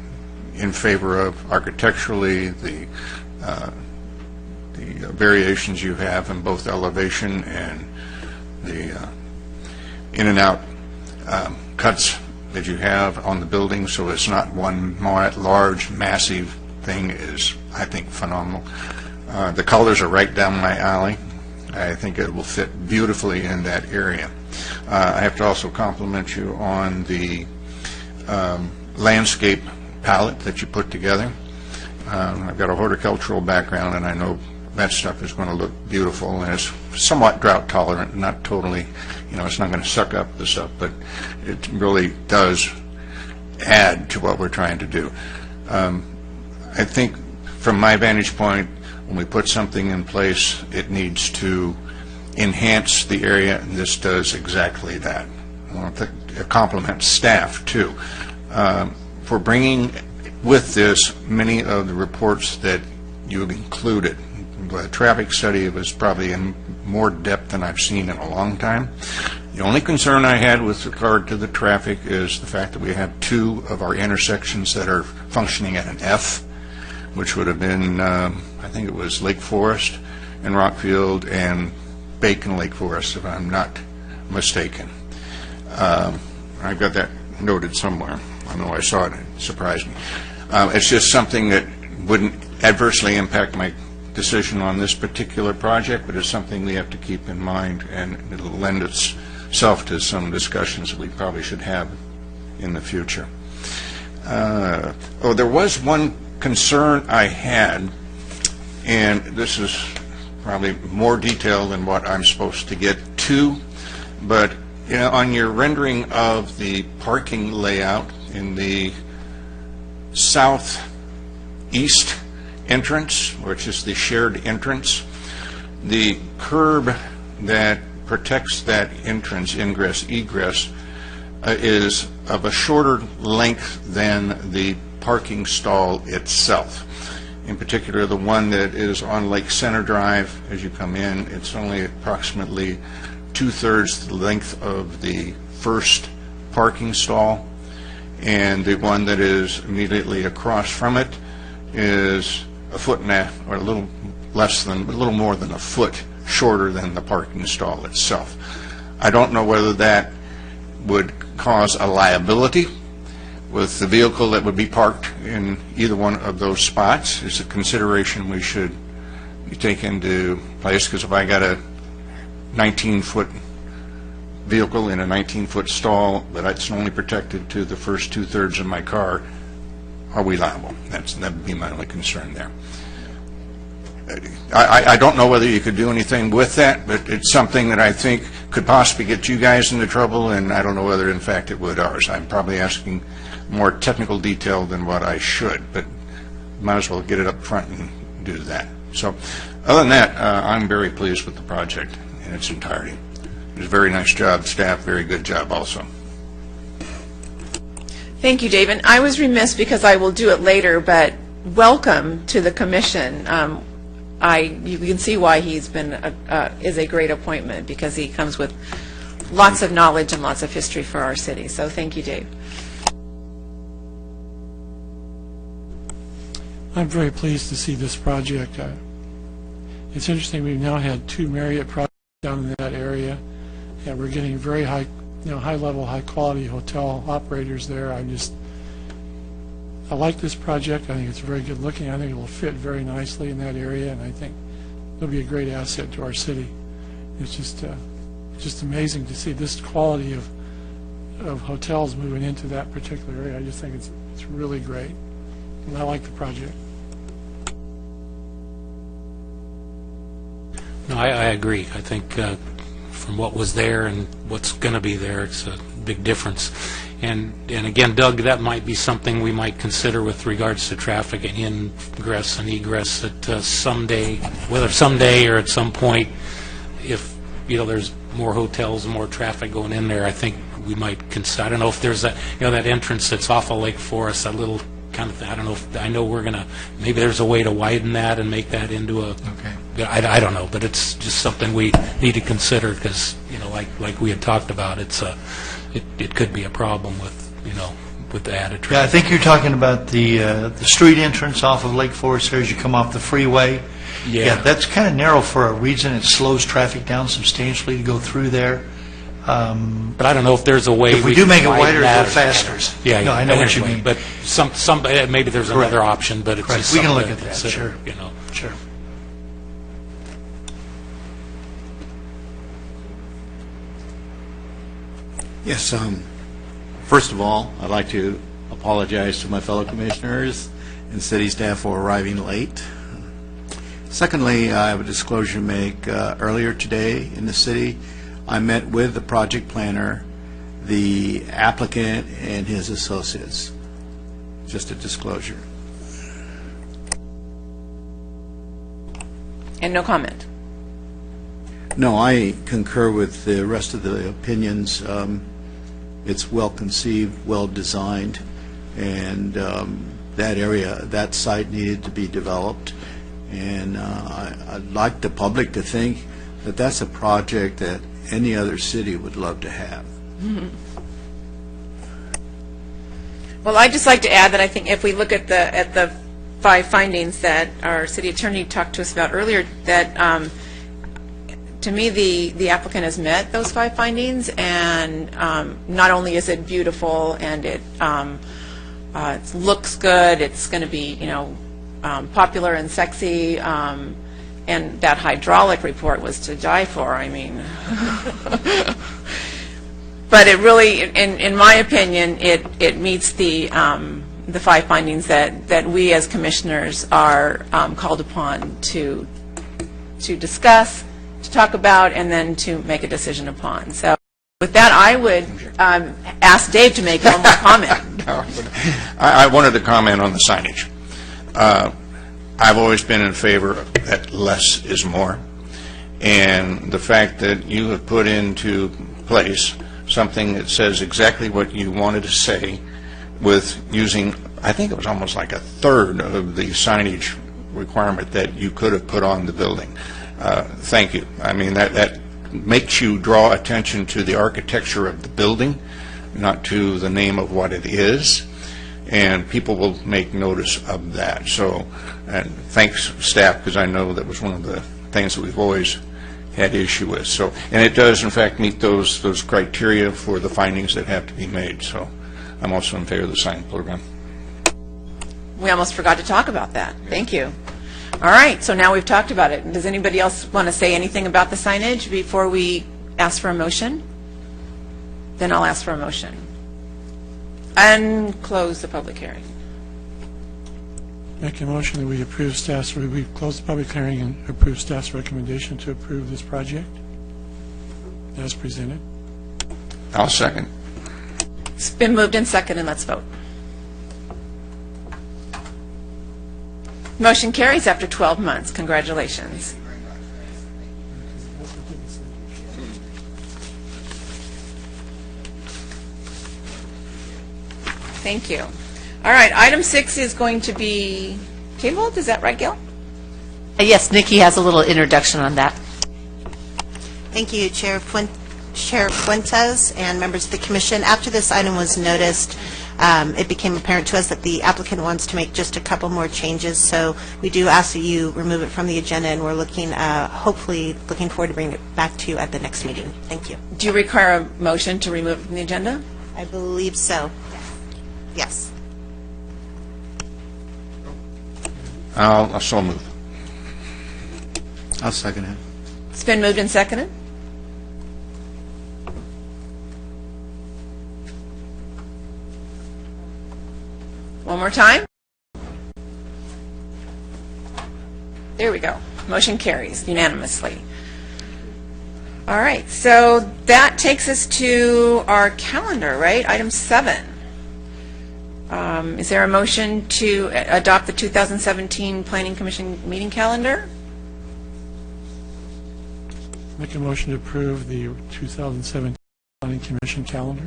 in favor of architecturally, the variations you have in both elevation and the in and out cuts that you have on the building, so it's not one large, massive thing, is, I think, phenomenal. The colors are right down my alley. I think it will fit beautifully in that area. I have to also compliment you on the landscape palette that you put together. I've got a horticultural background, and I know that stuff is going to look beautiful, and it's somewhat drought tolerant, not totally, it's not going to suck up the stuff, but it really does add to what we're trying to do. I think from my vantage point, when we put something in place, it needs to enhance the area, and this does exactly that. I want to compliment staff, too, for bringing with this many of the reports that you've included. The traffic study was probably in more depth than I've seen in a long time. The only concern I had with regard to the traffic is the fact that we have two of our intersections that are functioning at an F, which would have been, I think it was Lake Forest and Rockfield and Bacon Lake Forest, if I'm not mistaken. I've got that noted somewhere. I know I saw it. It surprised me. It's just something that wouldn't adversely impact my decision on this particular project, but it's something we have to keep in mind, and it'll lend itself to some discussions that we probably should have in the future. There was one concern I had, and this is probably more detail than what I'm supposed to get to, but on your rendering of the parking layout in the southeast entrance, which is the shared entrance, the curb that protects that entrance, ingress, egress, is of a shorter length than the parking stall itself. In particular, the one that is on Lake Center Drive, as you come in, it's only approximately 2/3 the length of the first parking stall, and the one that is immediately across from it is a foot and a, or a little more than a foot shorter than the parking stall itself. I don't know whether that would cause a liability with the vehicle that would be parked in either one of those spots is a consideration we should take into place, because if I got a 19-foot vehicle in a 19-foot stall, but it's only protected to the first two-thirds of my car, are we liable? That would be my only concern there. I don't know whether you could do anything with that, but it's something that I think could possibly get you guys into trouble, and I don't know whether, in fact, it would ours. I'm probably asking more technical detail than what I should, but might as well get it up front and do that. So, other than that, I'm very pleased with the project in its entirety. It was a very nice job, staff, very good job also. Thank you, Dave. And I was remiss because I will do it later, but welcome to the commission. You can see why he's been is a great appointment, because he comes with lots of knowledge and lots of history for our city. So thank you, Dave. I'm very pleased to see this project. It's interesting, we've now had 2 Marriott projects down in that area, and we're getting very high, high-level, high-quality hotel operators there. I like this project. I think it's very good looking. I think it will fit very nicely in that area, and I think it'll be a great asset to our city. It's just amazing to see this quality of hotels moving into that particular area. I just think it's really great, and I like the project. No, I agree. I think from what was there and what's going to be there, it's a big difference. And again, Doug, that might be something we might consider with regards to traffic and ingress and egress, that someday, whether someday or at some point, if there's more hotels and more traffic going in there, I think we might consider. I don't know if there's that that entrance that's off of Lake Forest, that little kind of thing. I don't know if, I know we're gonna, maybe there's a way to widen that and make that into a. Okay. I don't know, but it's just something we need to consider, because like we had talked about, it could be a problem with with the added traffic. Yeah, I think you're talking about the street entrance off of Lake Forest there as you come off the freeway. Yeah, that's kind of narrow for a reason. It slows traffic down substantially to go through there. But I don't know if there's a way if we do make it wider, go faster. Yeah, no, I know what you mean. But some maybe there's another option, but it's just we can look something at to that. consider, Sure. Sure. Yes. First of all, I'd like to apologize to my fellow commissioners and city staff for arriving late. Secondly, I have a disclosure to make. Earlier today in the city, I met with the project planner, the applicant, and his associates. Just a disclosure. And no comment. No, I concur with the rest of the opinions. It's well conceived, well designed, and that area, that site needed to be developed. And I'd like the public to think that that's a project that any other city would love to have. Mm-hmm. Well, I'd just like to add that I think if we look at the 5 findings that our city attorney talked to us about earlier, that to me the applicant has met those 5 findings, and not only is it beautiful and it looks good, it's going to be popular and sexy. And that hydraulic report was to die for, I mean. But it really, in my opinion, it meets the 5 findings that we as commissioners are called upon to discuss, to talk about, and then to make a decision upon. So with that, I would ask Dave to make one more comment. I wanted to comment on the signage. I've always been in favor of that less is more, and the fact that you have put into place something that says exactly what you wanted to say with using, I think it was almost like a third of the signage requirement that you could have put on the building. Thank you. I mean, that makes you draw attention to the architecture of the building, not to the name of what it is. And people will make notice of that. So, and thanks, staff, because I know that was one of the things that we've always had issue with. So, and it does, in fact, meet those criteria for the findings that have to be made. So I'm also in favor of the sign program. We almost forgot to talk about that. Thank you. All right, so now we've talked about it. Does anybody else want to say anything about the signage before we ask for a motion? Then I'll ask for a motion. And close the public hearing. Make a motion that we approve staff's, we close the public hearing and approve staff's recommendation to approve this project as presented. I'll second. It's been moved and seconded, and let's vote. Motion carries after 12 months. Congratulations. Thank you. All right, item 6 is going to be tabled. Is that right, Gail? Yes, Nikki has a little introduction on that. Thank you, Chair Fuentes and members of the Commission. After this item was noticed, it became apparent to us that the applicant wants to make just a couple more changes, so we do ask that you remove it from the agenda, and we're hopefully looking forward to bringing it back to you at the next meeting. Thank you. Do you require a motion to remove it from the agenda? I believe so. Yes. I'll so move. I'll second it. It's been moved and seconded. One more time. There we go. Motion carries unanimously. All right, so that takes us to our calendar, right? Item 7. Is there a motion to adopt the 2017 Planning Commission meeting calendar? Make a motion to approve the 2017 Planning Commission calendar.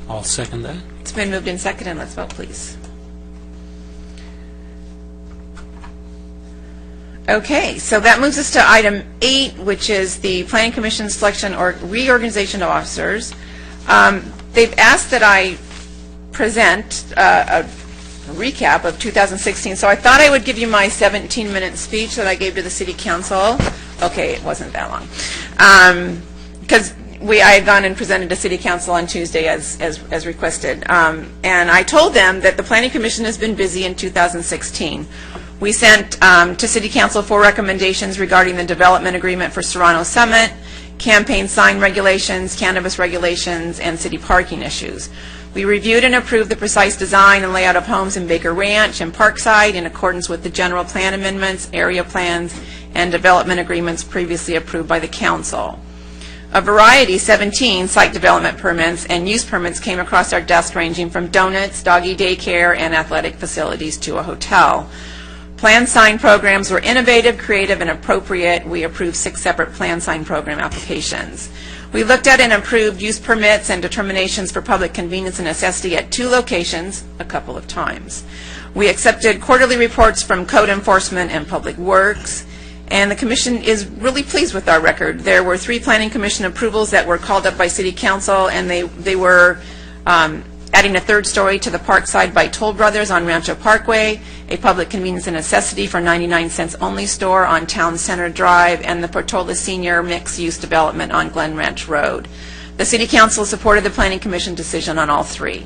I'll second that. It's been moved and seconded. Let's vote, please. Okay, so that moves us to item 8, which is the Planning Commission selection or reorganization of officers. They've asked that I present a recap of 2016, so I thought I would give you my 17-minute speech that I gave to the City Council. Okay, it wasn't that long. Because I had gone and presented to City Council on Tuesday as requested. And I told them that the Planning Commission has been busy in 2016. We sent to City Council 4 recommendations regarding the development agreement for Serrano Summit, campaign sign regulations, cannabis regulations, and city parking issues. We reviewed and approved the precise design and layout of homes in Baker Ranch and Parkside in accordance with the general plan amendments, area plans, and development agreements previously approved by the Council. A variety, 17, site development permits and use permits came across our desk, ranging from donuts, doggy daycare, and athletic facilities to a hotel. Plan sign programs were innovative, creative, and appropriate. We approved 6 separate plan sign program applications. We looked at and approved use permits and determinations for public convenience and necessity at 2 locations a couple of times. We accepted quarterly reports from Code Enforcement and Public Works, and the Commission is really pleased with our record. There were 3 Planning Commission approvals that were called up by City Council, and they were adding a 3rd story to the Parkside by Toll Brothers on Rancho Parkway, a public convenience and necessity for 99 cents only store on Town Center Drive, and the Portola Senior Mixed-Use Development on Glen Ranch Road. The City Council supported the Planning Commission decision on all 3.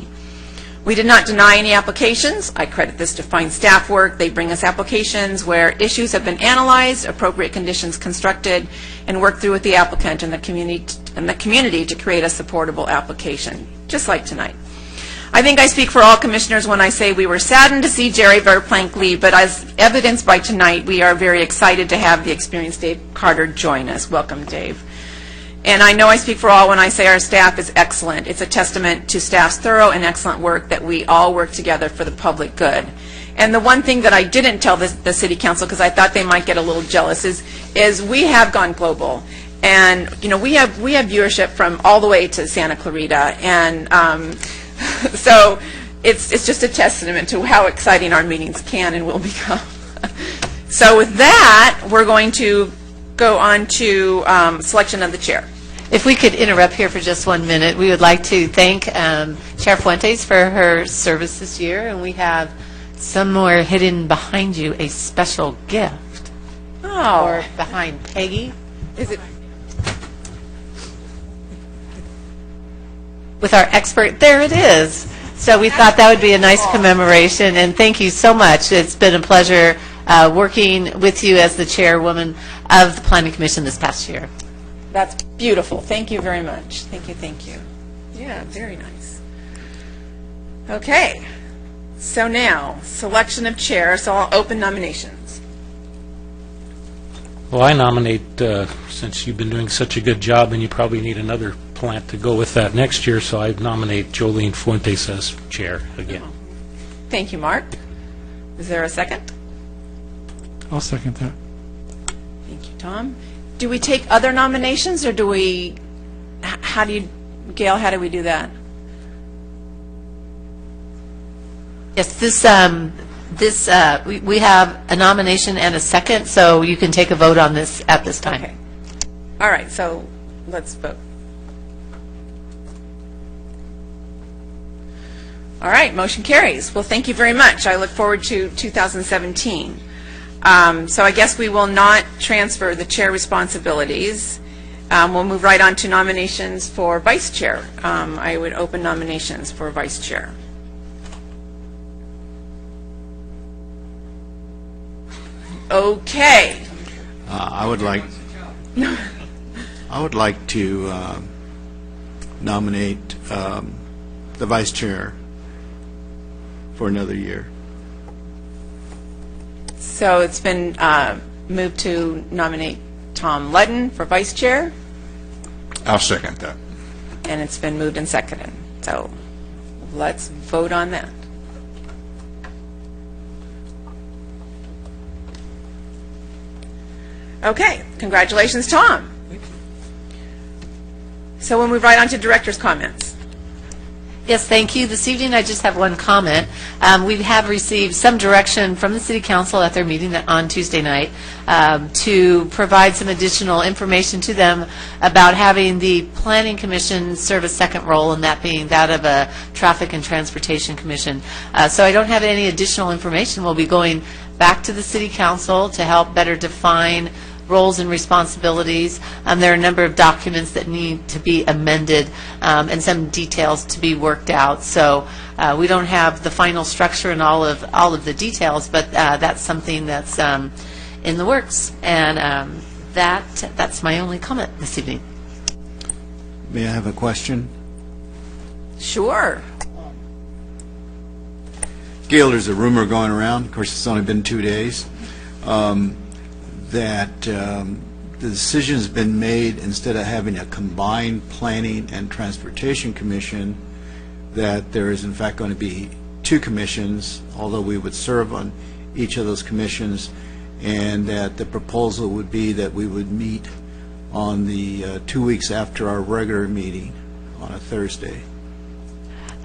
We did not deny any applications. I credit this to fine staff work. They bring us applications where issues have been analyzed, appropriate conditions constructed, and worked through with the applicant and the community to create a supportable application, just like tonight. I think I speak for all commissioners when I say we were saddened to see Jerry Verplank leave, but as evidenced by tonight, we are very excited to have the experienced Dave Carter join us. Welcome, Dave. And I know I speak for all when I say our staff is excellent. It's a testament to staff's thorough and excellent work that we all work together for the public good. And the one thing that I didn't tell the City Council, because I thought they might get a little jealous, is we have gone global. And, you know, we have viewership from all the way to Santa Clarita. And so it's just a testament to how exciting our meetings can and will become. So with that, we're going to go on to selection of the chair. If we could interrupt here for just 1 minute, we would like to thank Chair Fuentes for her service this year, and we have somewhere hidden behind you a special gift. Oh. Or behind Peggy. Is it? With our expert, there it is. So we thought that would be a nice commemoration, and thank you so much. It's been a pleasure working with you as the chairwoman of the Planning Commission this past year. That's beautiful. Thank you very much. Thank you, thank you. Yeah, very nice. Okay, so now, selection of chair, so I'll open nominations. Well, I nominate, since you've been doing such a good job and you probably need another plant to go with that next year, so I nominate Jolene Fuentes as chair again. Thank you, Mark. Is there a second? I'll second that. Thank you, Tom. Do we take other nominations, or do we, how do you, Gail, how do we do that? Yes, we have a nomination and a second, so you can take a vote on this at this time. Okay. All right, so let's vote. All right, motion carries. Well, thank you very much. I look forward to 2017. So I guess we will not transfer the chair responsibilities. We'll move right on to nominations for vice chair. I would open nominations for vice chair. Okay. I would like to nominate the vice chair for another year. So it's been moved to nominate Tom Ludden for vice chair, I'll second that. and it's been moved and seconded. So let's vote on that. Okay, congratulations, Tom. So we'll move right on to director's comments. Yes, thank you. This evening, I just have one comment. We have received some direction from the City Council at their meeting on Tuesday night to provide some additional information to them about having the Planning Commission serve a second role, and that being that of a Traffic and Transportation Commission. So I don't have any additional information. We'll be going back to the City Council to help better define roles and responsibilities. There are a number of documents that need to be amended and some details to be worked out. So we don't have the final structure and all of the details, but that's something that's in the works. And that's my only comment this evening. May I have a question? Sure. Gail, there's a rumor going around, of course it's only been 2 days, that the decision's been made, instead of having a combined Planning and Transportation Commission, that there is in fact going to be 2 commissions, although we would serve on each of those commissions, and that the proposal would be that we would meet on the 2 weeks after our regular meeting on a Thursday.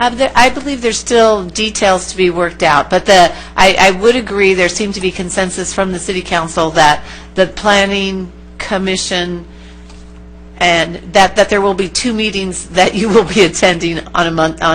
I believe there's still details to be worked out, but I would agree there seemed to be consensus from the City Council that the Planning Commission and that there will be 2 meetings that you will be attending on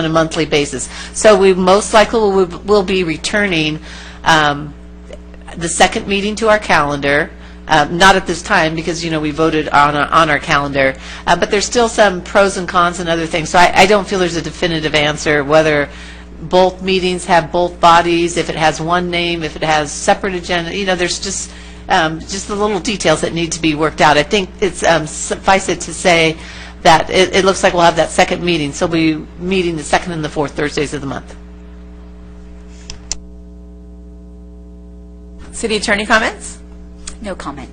a monthly basis. So we most likely will be returning the second meeting to our calendar. Not at this time, because we voted on our calendar, but there's still some pros and cons and other things. So I don't feel there's a definitive answer whether both meetings have both bodies, if it has one name, if it has separate agenda. There's just the little details that need to be worked out. I think it's suffice it to say that it looks like we'll have that second meeting. So we'll be meeting the second and the fourth Thursdays of the month. City Attorney comments? No comment.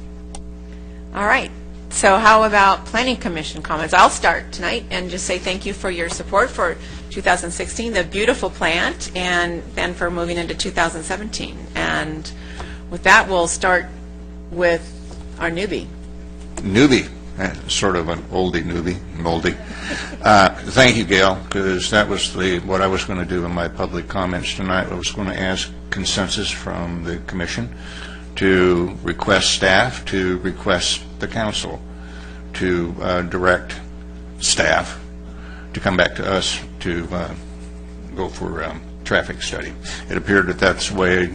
All right. So how about Planning Commission comments? I'll start tonight and just say thank you for your support for 2016, the beautiful plant, and then for moving into 2017. And with that, we'll start with our newbie. Sort of an oldie newbie, moldy. Thank you, Gail, because that was what I was going to do in my public comments tonight. I was going to ask consensus from the commission to request staff, to request the council, to direct staff to come back to us to go for traffic study. It appeared that that's the way,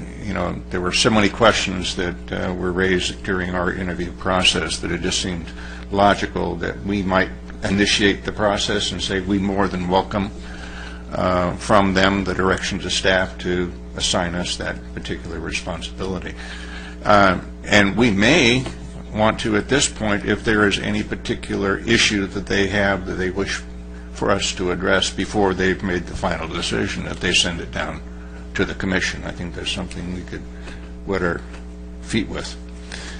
there were so many questions that were raised during our interview process that it just seemed logical that we might initiate the process and say we more than welcome from them the direction to staff to assign us that particular responsibility. And we may want to, at this point, if there is any particular issue that they have that they wish for us to address before they've made the final decision, that they send it down to the commission. I think that's something we could wet our feet with.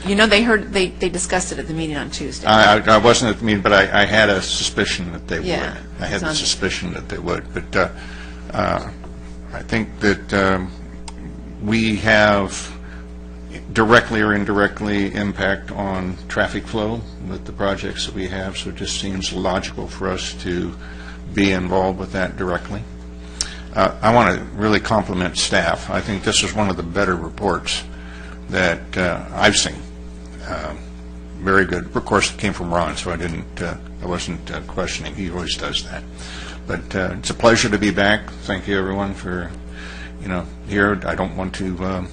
They discussed it at the meeting on Tuesday. I wasn't at the meeting, but I had a suspicion that they Yeah, would. I had the suspicion that they would. But I think that we have directly or indirectly impact on traffic flow with the projects that we have, so it just seems logical for us to be involved with that directly. I want to really compliment staff. I think this is one of the better reports that I've seen. Very good. Of course, it came from Ron, so I wasn't questioning. He always does that. But it's a pleasure to be back. Thank you, everyone, for here. I don't want to.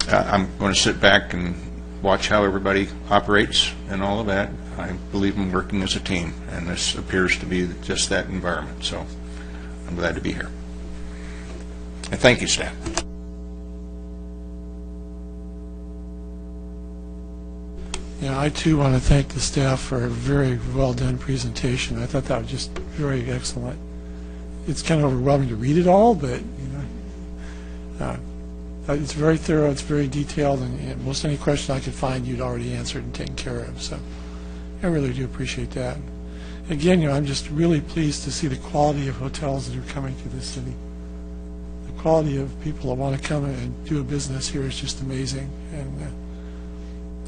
I'm going to sit back and watch how everybody operates and all of that. I believe in working as a team, and this appears to be just that environment. So I'm glad to be here. And thank you, staff. Yeah, I too want to thank the staff for a very well-done presentation. I thought that was just very excellent. It's kind of overwhelming to read it all, but it's very thorough, it's very detailed, and most any question I could find you'd already answered and taken care of. So I really do appreciate that. Again, I'm just really pleased to see the quality of hotels that are coming to this city. The quality of people that want to come and do a business here is just amazing, and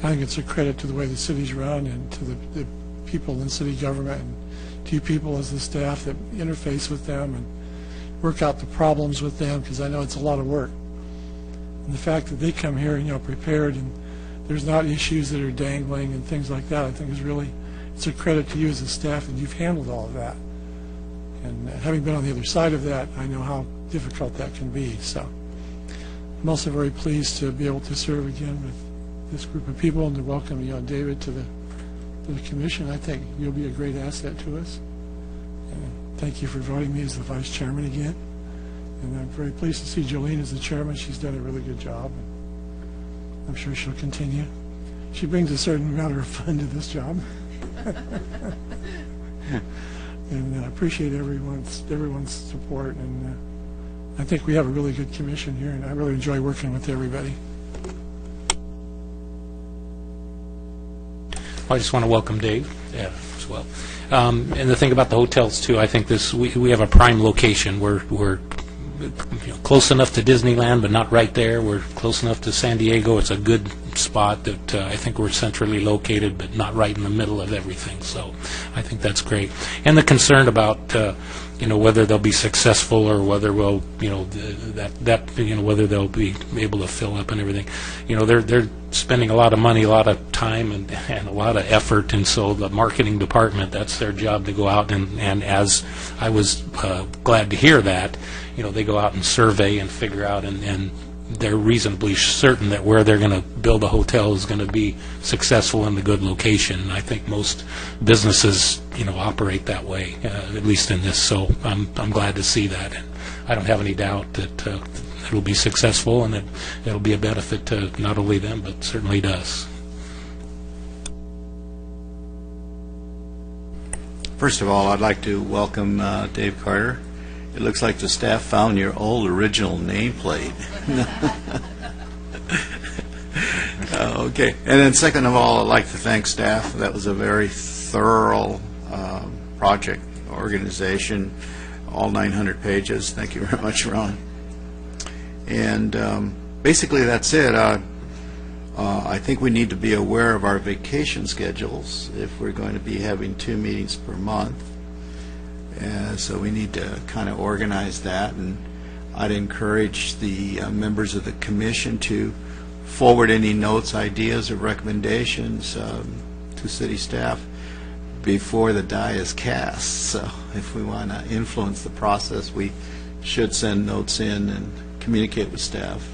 I think it's a credit to the way the city's run and to the people in city government and to you people as the staff that interface with them and work out the problems with them, because I know it's a lot of work. And the fact that they come here, prepared, and there's not issues that are dangling and things like that, I think is really, it's a credit to you as a staff that you've handled all of that. And having been on the other side of that, I know how difficult that can be. So I'm also very pleased to be able to serve again with this group of people and to welcome David to the commission. I think you'll be a great asset to us. And thank you for voting me as the vice chairman again. And I'm very pleased to see Jolene as the chairman. She's done a really good job. I'm sure she'll continue. She brings a certain amount of fun to this job. And I appreciate everyone's support. And I think we have a really good commission here, and I really enjoy working with everybody. I just want to welcome Dave as well. And the thing about the hotels, too, I think we have a prime location. We're close enough to Disneyland, but not right there. We're close enough to San Diego. It's a good spot that I think we're centrally located, but not right in the middle of everything. So I think that's great. And the concern about whether they'll be successful or whether we'll whether they'll be able to fill up and everything. They're spending a lot of money, a lot of time, and a lot of effort, and so the marketing department, that's their job to go out and as I was glad to hear that, they go out and survey and figure out, and they're reasonably certain that where they're going to build a hotel is going to be successful in the good location. And I think most businesses, operate that way, at least in this. So I'm glad to see that, and I don't have any doubt that it'll be successful, and it'll be a benefit to not only them but certainly to us. First of all, I'd like to welcome Dave Carter. It looks like the staff found your old original nameplate. Okay. And then second of all, I'd like to thank staff. That was a very thorough project organization, all 900 pages. Thank you very much, Ron. And basically that's it. I think we need to be aware of our vacation schedules if we're going to be having 2 meetings per month. So we need to kind of organize that, and I'd encourage the members of the commission to forward any notes, ideas, or recommendations to city staff before the die is cast. So if we want to influence the process, we should send notes in and communicate with staff.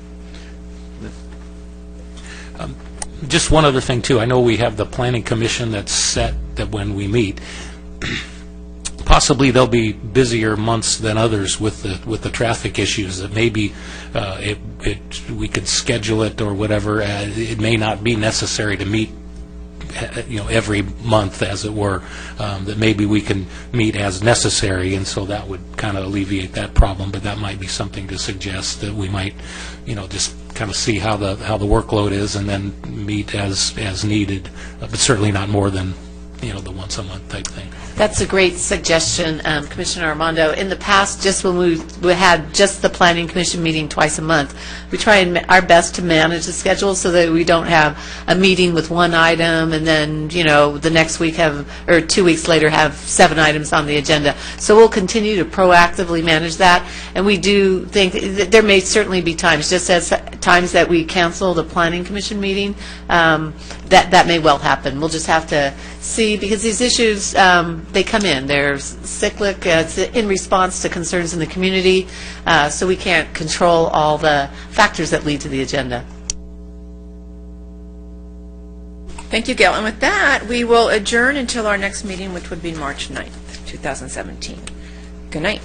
Just one other thing, too. I know we have the Planning Commission that's set that when we meet, possibly there'll be busier months than others with the traffic issues, that maybe we could schedule it or whatever. It may not be necessary to meet every month, as it were, that maybe we can meet as necessary, and so that would kind of alleviate that problem. But that might be something to suggest, that we might, just kind of see how the workload is and then meet as needed, but certainly not more than, the once a month type thing. That's a great suggestion, Commissioner Armando. In the past, just when we had just the Planning Commission meeting twice a month, we try our best to manage the schedule so that we don't have a meeting with one item and then, the next week or 2 weeks later have 7 items on the agenda. So we'll continue to proactively manage that, and we do think that there may certainly be times, just as times that we cancel the Planning Commission meeting, that may well happen. We'll just have to see, because these issues, they come in. They're cyclic. It's in response to concerns in the community, so we can't control all the factors that lead to the agenda. Thank you, Gail. And with that, we will adjourn until our next meeting, which would be March 9th, 2017. Good night.